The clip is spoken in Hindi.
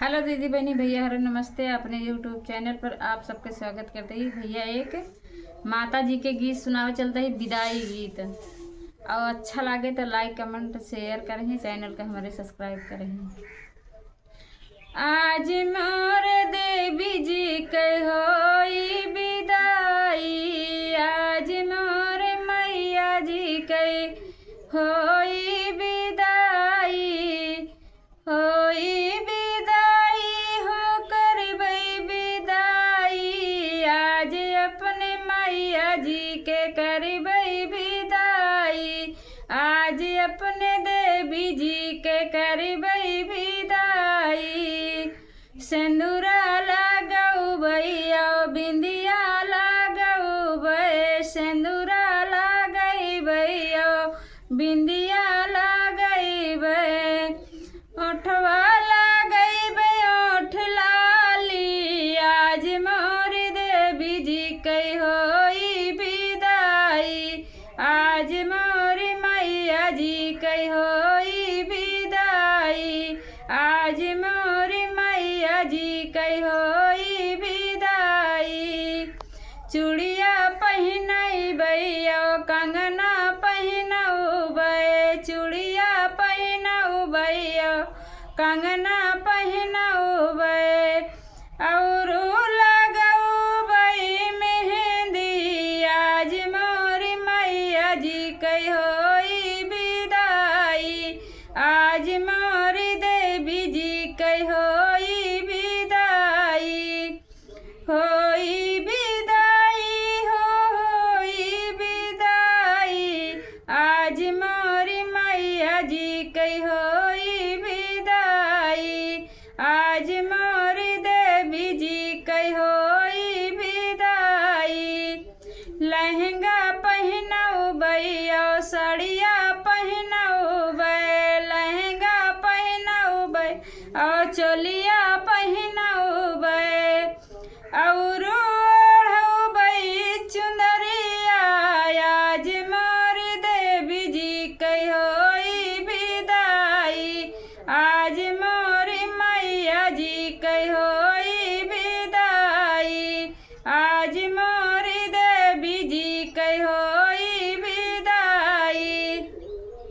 हेलो दीदी बहनी भैया हर नमस्ते। अपने यूट्यूब चैनल पर आप सबके स्वागत करते ही भैया एक माता जी के गीत सुनावे चलते ही विदाई गीत। और अच्छा लगे तो लाइक कमेंट शेयर करें, चैनल का हमारे सब्सक्राइब करें। आज मोर देवी जी के होई विदाई, आज मोर मैया जी के होई विदाई, होई विदाई हो करबई विदाई, आज अपने मैया जी के करबई विदाई, आज अपने देवी जी के करबई विदाई। सिंदूरा लगाऊ भैया बिंदिया लगाऊ भै, सिंदूरा लगाई भैया बिंदिया लगाई भै, ओठवा लगाई भै ओठ लाली, आज मोर देवी जी के होई विदाई, आज मोर मैया जी के होई विदाई, आज मोर मैया जी के होई विदाई। चूड़िया पहनाई भैया कंगना पहनाऊ भै, चूड़िया पहनाऊ भैया कंगना पहनाऊ भै, और लगाऊ भई मेहंदी, आज मोर मैया जी के होई विदाई, आज मोर देवी जी के हो